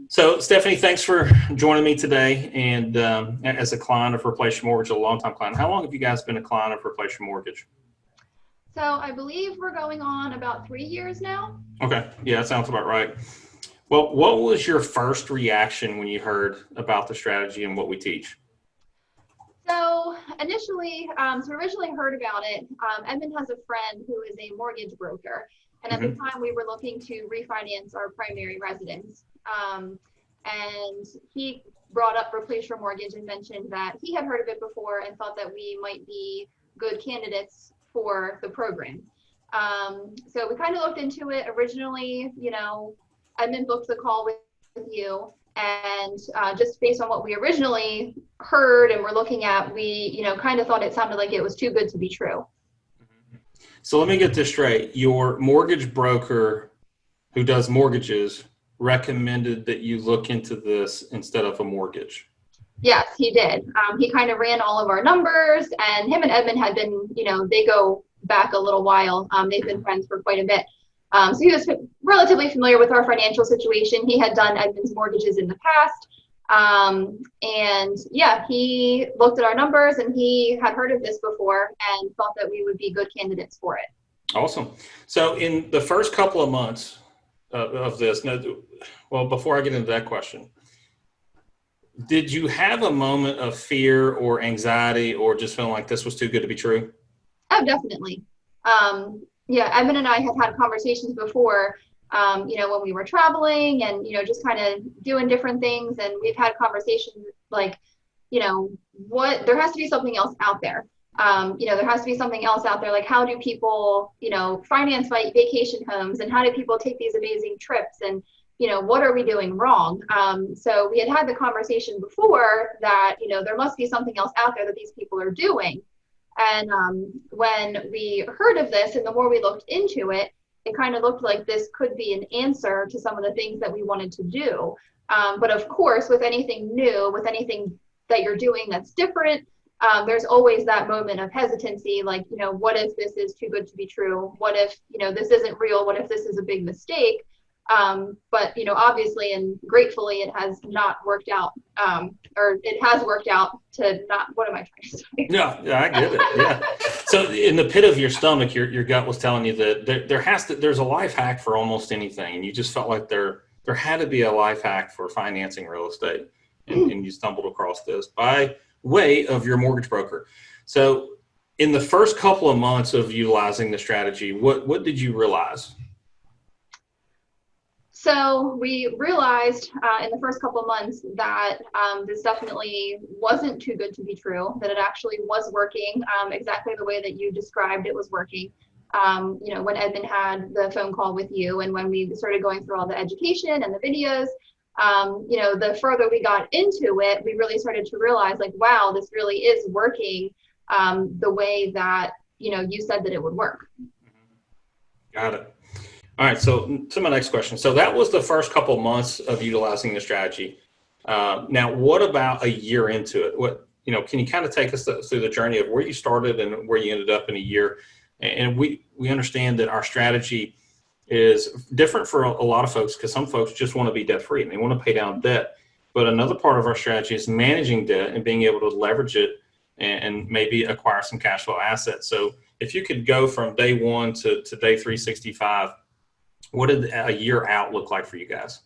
So, Stephanie, thanks for joining me today. And as a client of Replace Your Mortgage, a longtime client, how long have you guys been a client of Replace Your Mortgage? So I believe we're going on about 3 years now. Okay, yeah, that sounds about right. Well, what was your first reaction when you heard about the strategy and what we teach? So initially, so originally heard about it. Edmund has a friend who is a mortgage broker. And at the time we were looking to refinance our primary residence. And he brought up Replace Your Mortgage and mentioned that he had heard of it before and thought that we might be good candidates for the program. So we kind of looked into it originally, Edmund booked the call with you. And just based on what we originally heard and were looking at, we, kind of thought it sounded like it was too good to be true. So let me get this straight. Your mortgage broker who does mortgages recommended that you look into this instead of a mortgage. Yes, he did. He kind of ran all of our numbers, and him and Edmund had been, they go back a little while. They've been friends for quite a bit. So he was relatively familiar with our financial situation. He had done Edmund's mortgages in the past. And yeah, he looked at our numbers and he had heard of this before and thought that we would be good candidates for it. Awesome. So in the first couple of months of this, well, before I get into that question, did you have a moment of fear or anxiety or just feeling like this was too good to be true? Oh, definitely. Yeah, Edmund and I have had conversations before, when we were traveling and, just kind of doing different things. And we've had conversations like, there has to be something else out there. There has to be something else out there. Like, how do people, finance vacation homes, and how do people take these amazing trips? And, what are we doing wrong? So we had the conversation before that, there must be something else out there that these people are doing. And when we heard of this and the more we looked into it, it kind of looked like this could be an answer to some of the things that we wanted to do. But of course, with anything new, with anything that you're doing that's different, there's always that moment of hesitancy, like, what if this is too good to be true? What if, this isn't real? What if this is a big mistake? But, obviously and gratefully, it has not worked out, or it has worked out to not, what am I trying to say? Yeah, I get it. Yeah. So in the pit of your stomach, your gut was telling you that there's a life hack for almost anything. And you just felt like there had to be a life hack for financing real estate. And you stumbled across this by way of your mortgage broker. So in the first couple of months of utilizing the strategy, what did you realize? So we realized in the first couple of months that this definitely wasn't too good to be true, that it actually was working exactly the way that you described it was working. When Edmund had the phone call with you and when we started going through all the education and the videos, the further we got into it, we really started to realize, like, wow, this really is working the way that, you said that it would work. Got it. All right, so to my next question. So that was the first couple of months of utilizing the strategy. Now, what about a year into it? Can you kind of take us through the journey of where you started and where you ended up in a year? And we understand that our strategy is different for a lot of folks because some folks just want to be debt free and they want to pay down debt. But another part of our strategy is managing debt and being able to leverage it and maybe acquire some cash flow assets. So if you could go from day one to day 365, what did a year out look like for you guys?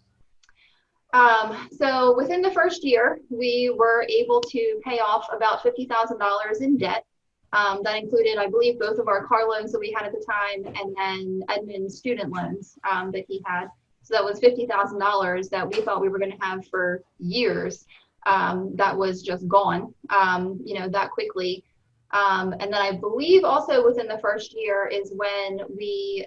So within the first year, we were able to pay off about $50,000 in debt. That included, I believe, both of our car loans that we had at the time and then Edmund's student loans that he had. So that was $50,000 that we thought we were going to have for years. That was just gone, that quickly. And then I believe also within the first year is when we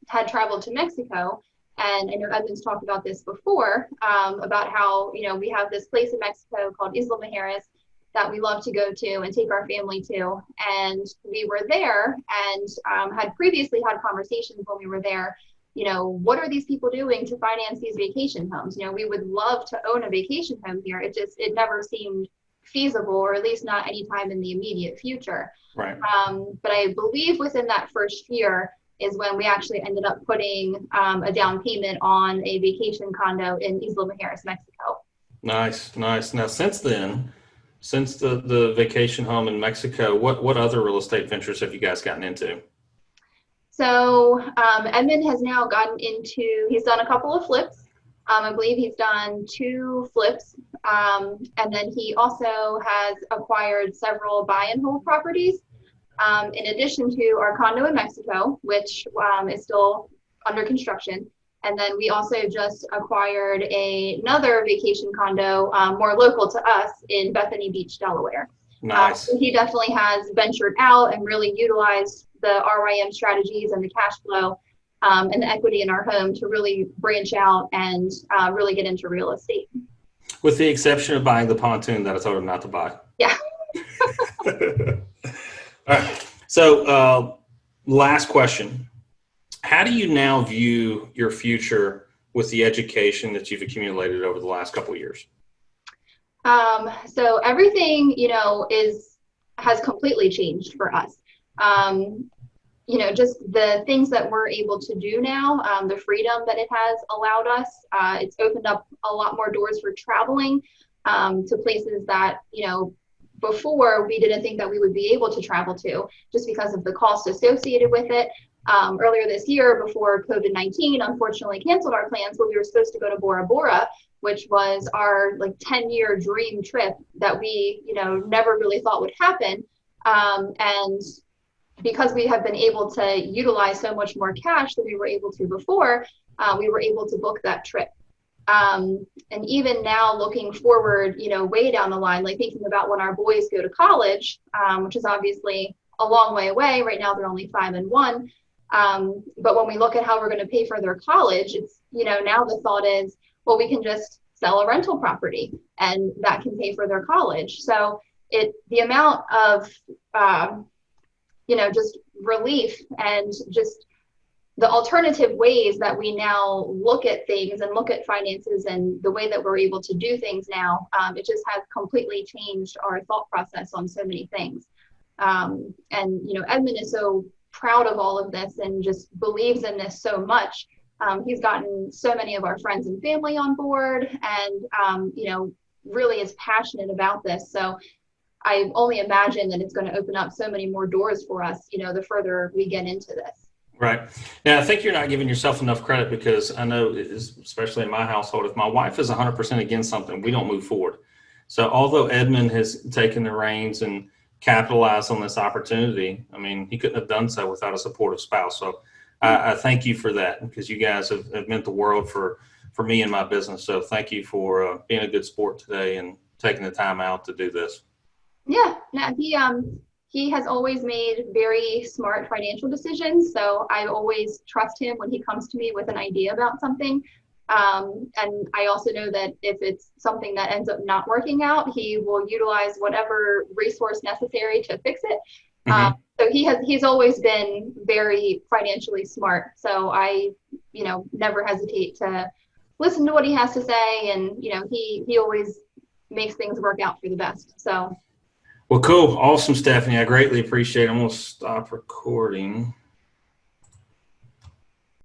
had traveled to Mexico. And I know Edmund's talked about this before, about how, we have this place in Mexico called Isla Mujeres that we love to go to and take our family to. And we were there and had previously had conversations when we were there, what are these people doing to finance these vacation homes? We would love to own a vacation home here. It never seemed feasible, or at least not anytime in the immediate future. Right. But I believe within that first year, is when we actually ended up putting a down payment on a vacation condo in Isla Mujeres, Mexico. Nice, nice. Now, since then, since the vacation home in Mexico, what other real estate ventures have you guys gotten into? So Edmund has now gotten into, he's done a couple of flips. I believe he's done 2 flips. And then he also has acquired several buy and hold properties, in addition to our condo in Mexico, which is still under construction. And then we also just acquired another vacation condo, more local to us, in Bethany Beach, Delaware. Nice. So he definitely has ventured out and really utilized the RYM strategies and the cash flow and the equity in our home to really branch out and really get into real estate. With the exception of buying the pontoon that I told him not to buy. Yeah. All right. So last question. How do you now view your future with the education that you've accumulated over the last couple of years? So everything, has completely changed for us. Just the things that we're able to do now, the freedom that it has allowed us, it's opened up a lot more doors for traveling to places that, before we didn't think that we would be able to travel to, just because of the cost associated with it. Earlier this year, before COVID-19 unfortunately canceled our plans, but we were supposed to go to Bora Bora, which was our 10-year dream trip that we, never really thought would happen. And because we have been able to utilize so much more cash than we were able to before, we were able to book that trip. And even now looking forward, way down the line, thinking about when our boys go to college, which is obviously a long way away. Right now, they're only 5 and 1. But when we look at how we're going to pay for their college, it's, now the thought is, well, we can just sell a rental property and that can pay for their college. So the amount of, just relief and just the alternative ways that we now look at things and look at finances and the way that we're able to do things now, it just has completely changed our thought process on so many things. And, Edmund is so proud of all of this and just believes in this so much. He's gotten so many of our friends and family on board and, really is passionate about this. So I only imagine that it's going to open up so many more doors for us, the further we get into this. Right. Now, I think you're not giving yourself enough credit, because I know, especially in my household, if my wife is 100% against something, we don't move forward. So although Edmund has taken the reins and capitalized on this opportunity, I mean, he couldn't have done so without a supportive spouse. So I thank you for that, because you guys have meant the world for me and my business. So thank you for being a good sport today and taking the time out to do this. Yeah, he has always made very smart financial decisions. So I always trust him when he comes to me with an idea about something. And I also know that if it's something that ends up not working out, he will utilize whatever resource necessary to fix it. Mm-hmm. So he's always been very financially smart. So I, never hesitate to listen to what he has to say. And, he always makes things work out for the best. So. Well, cool. Awesome, Stephanie. I greatly appreciate it. I'm going to stop recording.